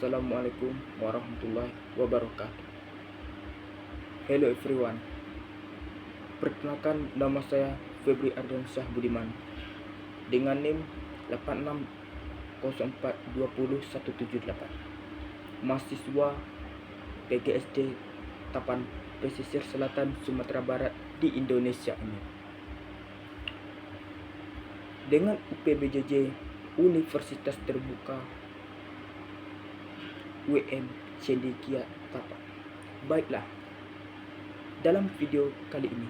Assalamualaikum warahmatullahi wabarakatuh. Hello everyone. Perkenalkan, nama saya Febri Ardiansyah Budiman dengan NIM 8604200178. Mahasiswa PGSD Tapan Pesisir Selatan Sumatera Barat di Indonesia ini. Dengan UPBJJ Universitas Terbuka WM Cendekia Tapan. Baiklah, dalam video kali ini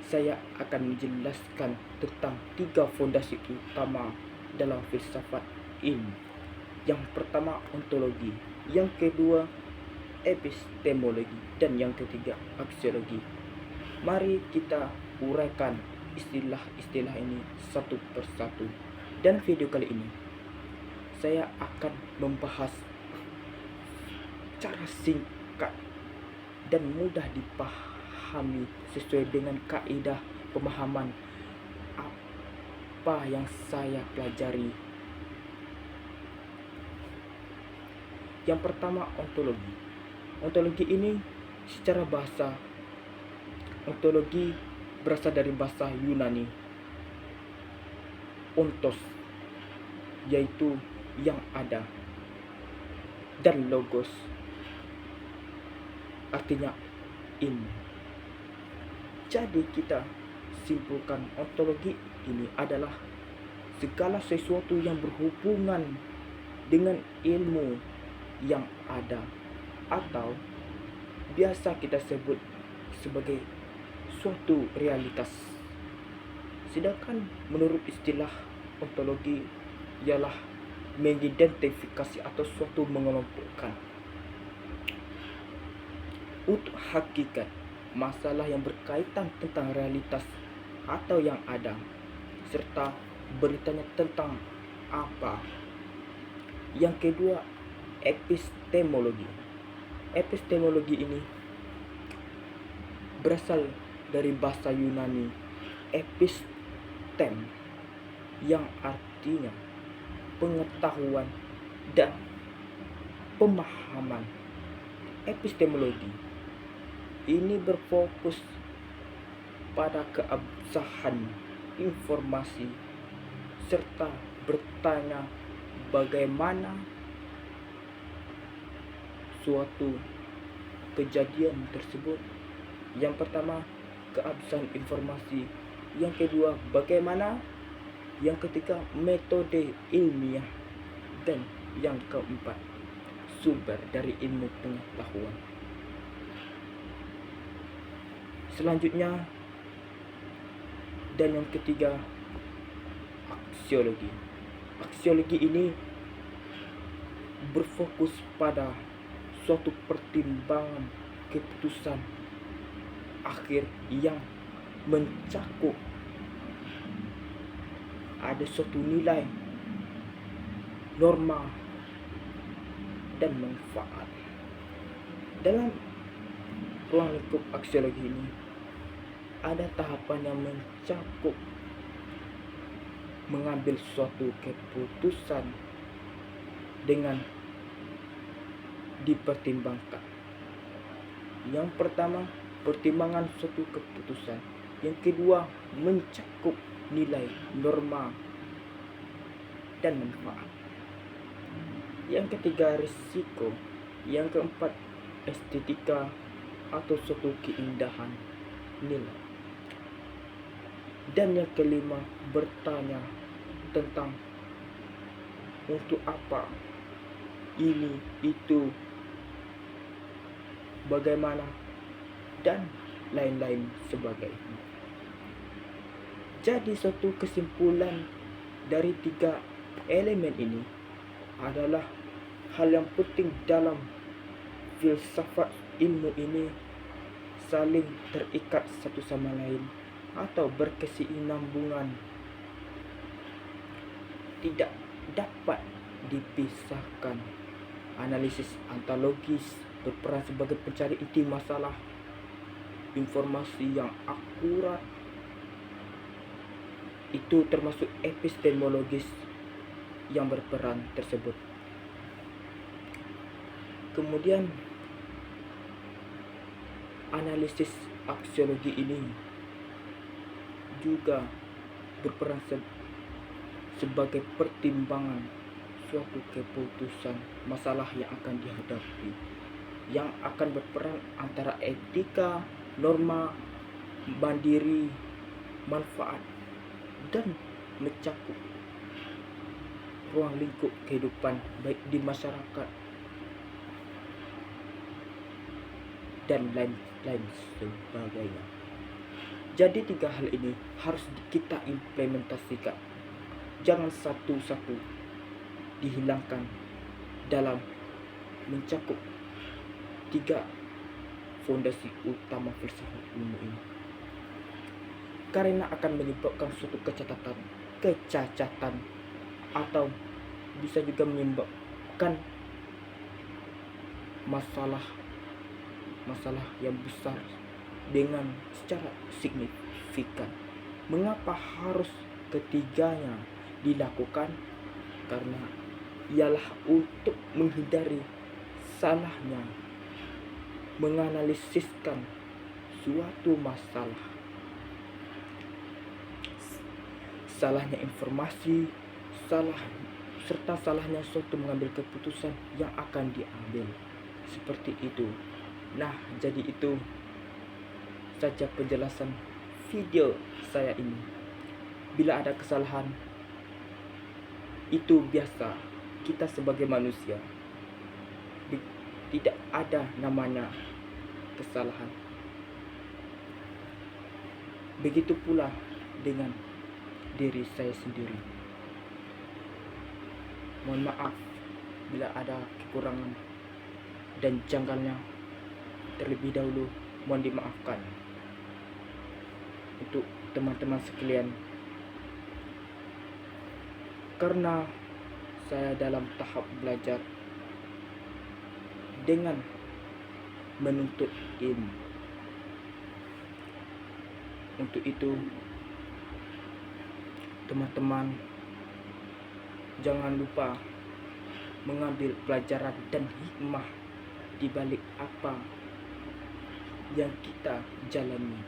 saya akan menjelaskan tentang 3 fondasi utama dalam filsafat ilmu. Yang pertama ontologi, yang kedua epistemologi, dan yang ketiga aksiologi. Mari kita uraikan istilah-istilah ini satu persatu. Dan video kali ini saya akan membahas cara singkat dan mudah dipahami sesuai dengan kaidah pemahaman apa yang saya pelajari. Yang pertama, ontologi. Ontologi ini secara bahasa, ontologi berasal dari bahasa Yunani ontos, yaitu yang ada, dan logos artinya ilmu. Jadi kita simpulkan ontologi ini adalah segala sesuatu yang berhubungan dengan ilmu yang ada, atau biasa kita sebut sebagai suatu realitas. Sedangkan menurut istilah ontologi ialah mengidentifikasi atau suatu mengelompokkan. Untuk hakikat, masalah yang berkaitan tentang realitas atau yang ada, serta beritanya tentang apa. Yang kedua, epistemologi. Epistemologi ini berasal dari bahasa Yunani epistem, yang artinya pengetahuan dan pemahaman. Epistemologi ini berfokus pada keabsahan informasi serta bertanya bagaimana suatu kejadian tersebut. Yang pertama, keabsahan informasi. Yang kedua, bagaimana. Yang ketiga, metode ilmiah. Dan yang keempat, sumber dari ilmu pengetahuan. Selanjutnya, dan yang ketiga, aksiologi. Aksiologi ini berfokus pada suatu pertimbangan keputusan akhir yang mencakup ada suatu nilai, norma, dan manfaat. Dalam ruang lingkup aksiologi ini ada tahapan yang mencakup mengambil suatu keputusan dengan dipertimbangkan. Yang pertama, pertimbangan suatu keputusan. Yang kedua, mencakup nilai, norma, dan manfaat. Yang ketiga, risiko. Yang keempat, estetika atau suatu keindahan nilai. Dan yang kelima, bertanya tentang untuk apa, ini, itu, bagaimana, dan lain-lain sebagainya. Jadi suatu kesimpulan dari 3 elemen ini adalah hal yang penting dalam filsafat ilmu ini saling terikat satu sama lain atau berkesinambungan, tidak dapat dipisahkan. Analisis ontologis berperan sebagai pencari inti masalah. Informasi yang akurat itu termasuk epistemologis yang berperan tersebut. Kemudian analisis aksiologi ini juga berperan sebagai pertimbangan suatu keputusan masalah yang akan dihadapi, yang akan berperan antara etika, norma, mandiri, manfaat, dan mencakup ruang lingkup kehidupan baik di masyarakat dan lain-lain sebagainya. Jadi 3 hal ini harus kita implementasikan. Jangan satu-satu dihilangkan dalam mencakup 3 fondasi utama filsafat ilmu ini, karena akan menyebabkan suatu kecacatan atau bisa juga menyebabkan masalah yang besar dengan secara signifikan. Mengapa harus ketiganya dilakukan? Karena ialah untuk menghindari salahnya menganalisiskan suatu masalah, salahnya informasi, serta salahnya suatu mengambil keputusan yang akan diambil. Seperti itu. Nah, jadi itu saja penjelasan video saya ini. Bila ada kesalahan, itu biasa, kita sebagai manusia tidak ada namanya kesalahan. Begitu pula dengan diri saya sendiri. Mohon maaf bila ada kekurangan dan janggalnya. Terlebih dahulu mohon dimaafkan. Untuk teman-teman sekalian, karena saya dalam tahap belajar dengan menuntut ilmu. Untuk itu, teman-teman, jangan lupa mengambil pelajaran dan hikmah di balik apa yang kita jalani.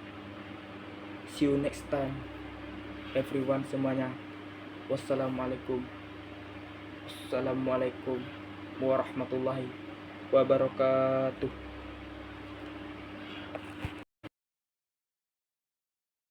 See you next time, everyone semuanya. Wassalamualaikum warahmatullahi wabarakatuh.